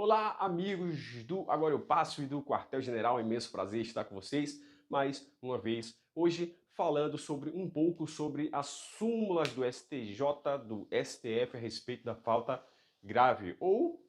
Olá, amigos do Agora Eu Passo e do Quartel-General. É um imenso prazer estar com vocês mais uma vez. Hoje falando sobre um pouco sobre as súmulas do STJ, do STF a respeito da falta grave ou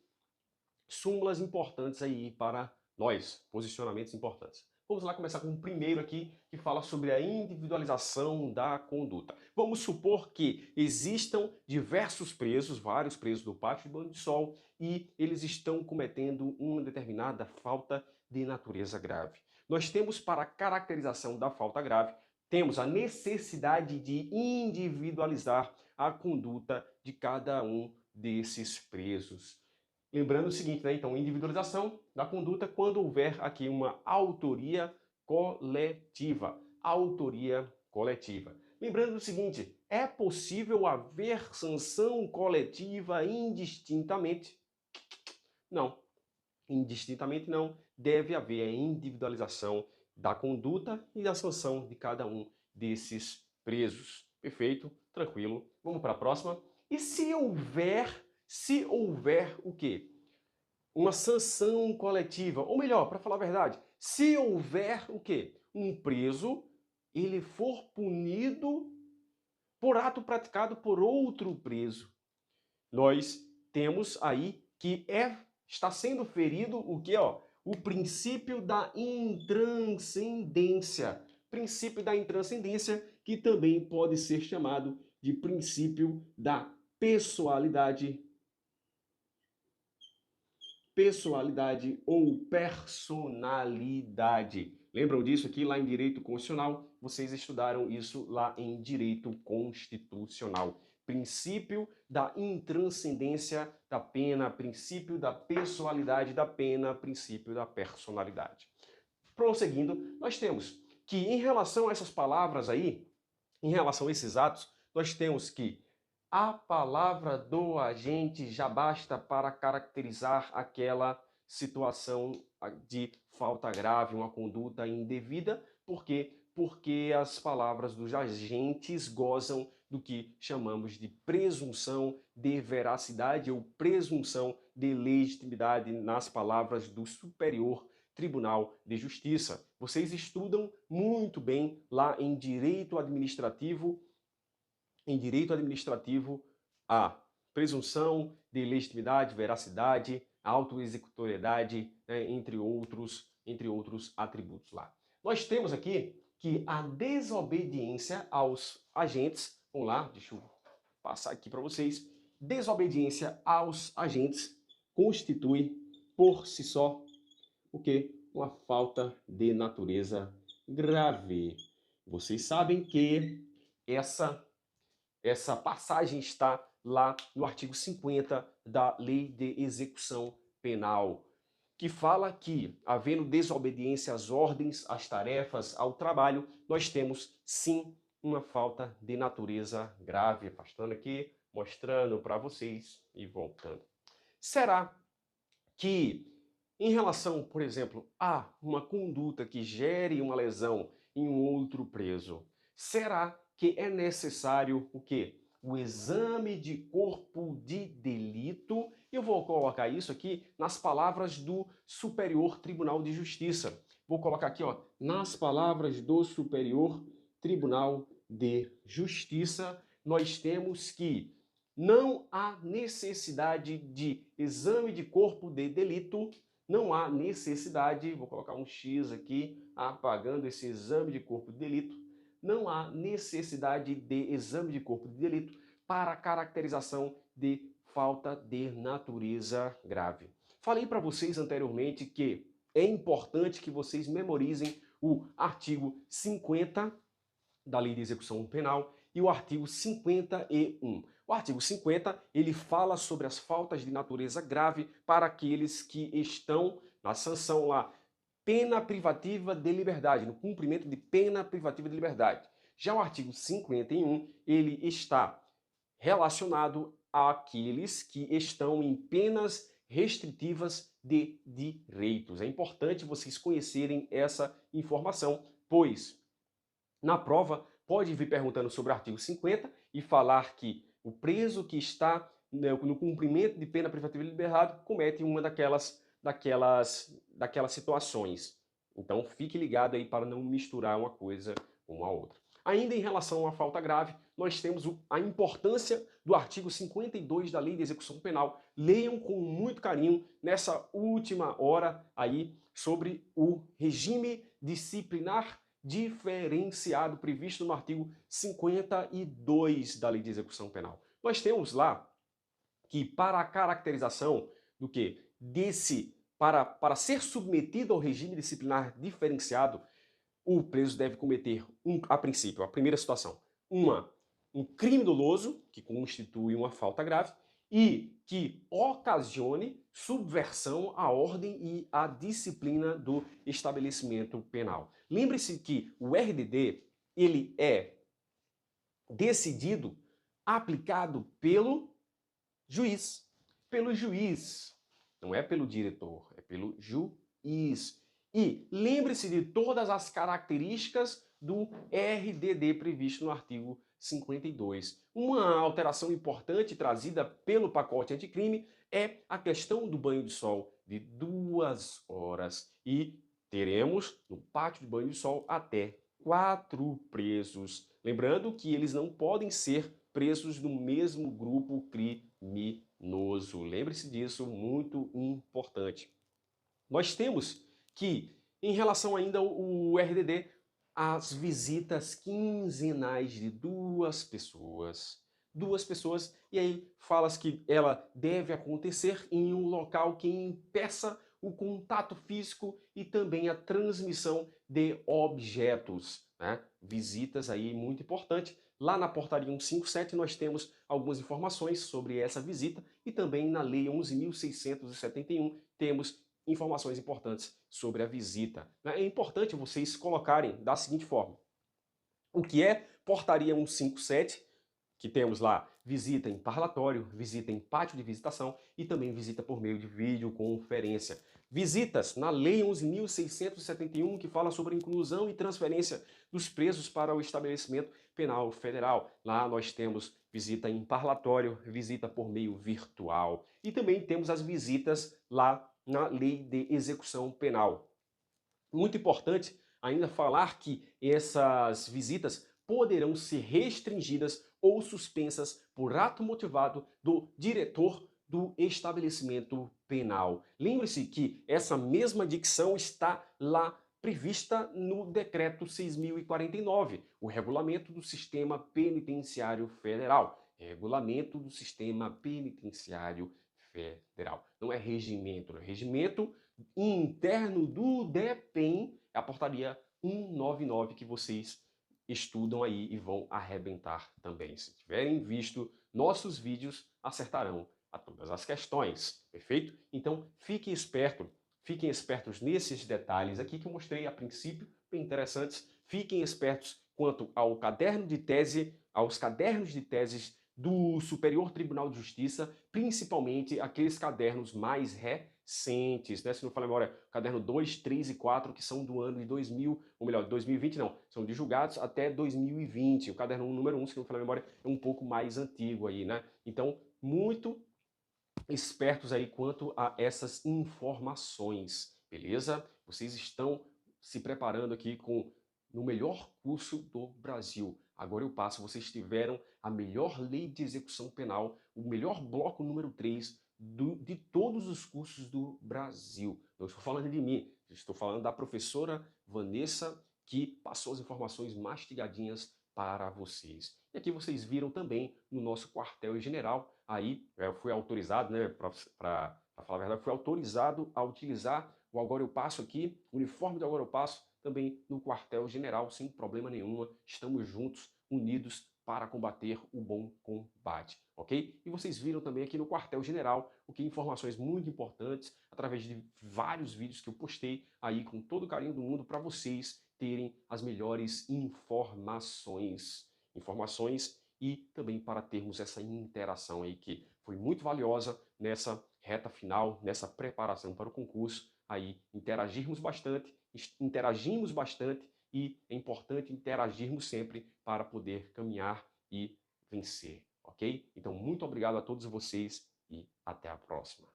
súmulas importantes aí para nós, posicionamentos importantes. Vamos lá começar com o primeiro aqui, que fala sobre a individualização da conduta. Vamos supor que existam diversos presos, vários presos do pátio de banho de sol, e eles estão cometendo uma determinada falta de natureza grave. Nós temos para a caracterização da falta grave, temos a necessidade de individualizar a conduta de cada um desses presos. Lembrando o seguinte, né? Então, individualização da conduta quando houver aqui uma autoria coletiva. Autoria coletiva. Lembrando o seguinte, é possível haver sanção coletiva indistintamente? Não. Indistintamente não. Deve haver a individualização da conduta e da sanção de cada um desses presos. Perfeito? Tranquilo. Vamos para a próxima. E se houver o quê? Uma sanção coletiva, ou melhor, para falar a verdade, se houver o quê? Um preso, ele for punido por ato praticado por outro preso. Nós temos aí que está sendo ferido o quê? O princípio da intranscendência. Princípio da intranscendência, que também pode ser chamado de princípio da pessoalidade ou personalidade. Lembram disso aqui lá em Direito Constitucional? Vocês estudaram isso lá em Direito Constitucional. Princípio da intranscendência da pena, princípio da pessoalidade da pena, princípio da personalidade. Prosseguindo, nós temos que em relação a essas palavras aí, em relação a esses atos, nós temos que a palavra do agente já basta para caracterizar aquela situação de falta grave, uma conduta indevida. Por quê? Porque as palavras dos agentes gozam do que chamamos de presunção de veracidade ou presunção de legitimidade nas palavras do Superior Tribunal de Justiça. Vocês estudam muito bem lá em Direito Administrativo, a presunção de legitimidade, veracidade, autoexecutoriedade, né, entre outros atributos lá. Nós temos aqui que a desobediência aos agentes, vamos lá, deixa eu passar aqui para vocês, desobediência aos agentes constitui por si só o quê? Uma falta de natureza grave. Vocês sabem que essa passagem está lá no artigo 50 da Lei de Execução Penal, que fala que, havendo desobediência às ordens, às tarefas, ao trabalho, nós temos, sim, uma falta de natureza grave. Afastando aqui, mostrando para vocês e voltando. Será que, em relação, por exemplo, a uma conduta que gere uma lesão em um outro preso, será que é necessário o quê? O exame de corpo de delito. Eu vou colocar isso aqui nas palavras do Superior Tribunal de Justiça. Vou colocar aqui, nas palavras do Superior Tribunal de Justiça, nós temos que não há necessidade de exame de corpo de delito, não há necessidade, vou colocar um X aqui, apagando esse exame de corpo de delito, não há necessidade de exame de corpo de delito para caracterização de falta de natureza grave. Falei para vocês anteriormente que é importante que vocês memorizem o artigo 50 da Lei de Execução Penal e o artigo 51. O artigo 50, ele fala sobre as faltas de natureza grave para aqueles que estão na sanção lá, pena privativa de liberdade, no cumprimento de pena privativa de liberdade. Já o artigo 51, ele está relacionado àqueles que estão em penas restritivas de direitos. É importante vocês conhecerem essa informação, pois na prova pode vir perguntando sobre o artigo 50 e falar que o preso que está né, no cumprimento de pena privativa de liberdade, comete uma daquelas situações. Então, fique ligado aí para não misturar uma coisa com a outra. Ainda em relação à falta grave, nós temos a importância do artigo 52 da Lei de Execução Penal. Leiam com muito carinho nessa última hora aí sobre o regime disciplinar diferenciado previsto no artigo 52 da Lei de Execução Penal. Nós temos lá que para a caracterização do que para ser submetido ao regime disciplinar diferenciado, o preso deve cometer, a princípio, a primeira situação, um crime doloso, que constitui uma falta grave, e que ocasione subversão à ordem e à disciplina do estabelecimento penal. Lembre-se que o RDD, ele é decidido, aplicado pelo juiz. Pelo juiz. Não é pelo diretor, é pelo juiz. E lembre-se de todas as características do RDD previsto no artigo 52. Uma alteração importante trazida pelo pacote anticrime é a questão do banho de sol de 2 horas. E teremos no pátio de banho de sol até 4 presos. Lembrando que eles não podem ser presos no mesmo grupo criminoso. Lembre-se disso, muito importante. Nós temos que, em relação ainda ao RDD, as visitas quinzenais de 2 pessoas. 2 pessoas, e aí fala-se que ela deve acontecer em um local que impeça o contato físico e também a transmissão de objetos, né? Visitas aí muito importante. Lá na portaria 157 nós temos algumas informações sobre essa visita e também na lei 11.671 temos informações importantes sobre a visita. É importante vocês colocarem da seguinte forma: o que é portaria 157, que temos lá visita em parlatório, visita em pátio de visitação e também visita por meio de videoconferência. Visitas na Lei 11.671, que fala sobre a inclusão e transferência dos presos para o estabelecimento penal federal. Lá nós temos visita em parlatório, visita por meio virtual. E também temos as visitas lá na Lei de Execução Penal. Muito importante ainda falar que essas visitas poderão ser restringidas ou suspensas por ato motivado do diretor do estabelecimento penal. Lembre-se que essa mesma dicção está lá prevista no Decreto 6.049, o Regulamento do Sistema Penitenciário Federal. Regulamento do Sistema Penitenciário Federal. Não é regimento, é regimento interno do DEPEN, é a portaria 199 que vocês estudam aí e vão arrebentar também. Se tiverem visto nossos vídeos, acertarão a todas as questões, perfeito? Então, fiquem espertos nesses detalhes aqui que eu mostrei a princípio, bem interessantes. Fiquem espertos quanto ao caderno de tese, aos cadernos de teses do Superior Tribunal de Justiça, principalmente aqueles cadernos mais recentes, né? Se não falar memória, caderno 2, 3 e 4, que são do ano de 2000, ou melhor, 2020 não, são de julgados até 2020. O caderno número 1, se não falar memória, é um pouco mais antigo aí, né? Então, muito espertos aí quanto a essas informações, beleza? Vocês estão se preparando aqui no melhor curso do Brasil. Agora eu passo, vocês tiveram a melhor lei de execução penal, o melhor bloco número 3 de todos os cursos do Brasil. Não estou falando de mim, estou falando da professora Vanessa, que passou as informações mastigadinhas para vocês. E aqui vocês viram também no nosso quartel-general, aí eu fui autorizado, né, para falar a verdade, fui autorizado a utilizar o Agora eu Passo aqui, o uniforme do Agora eu Passo, também no quartel-general, sem problema nenhum. Estamos juntos, unidos para combater o bom combate, ok? E vocês viram também aqui no quartel-general o que informações muito importantes, através de vários vídeos que eu postei aí com todo o carinho do mundo para vocês terem as melhores informações e também para termos essa interação aí que foi muito valiosa nessa reta final, nessa preparação para o concurso, aí interagimos bastante e é importante interagirmos sempre para poder caminhar e vencer. ok? Então, muito obrigado a todos vocês e até a próxima.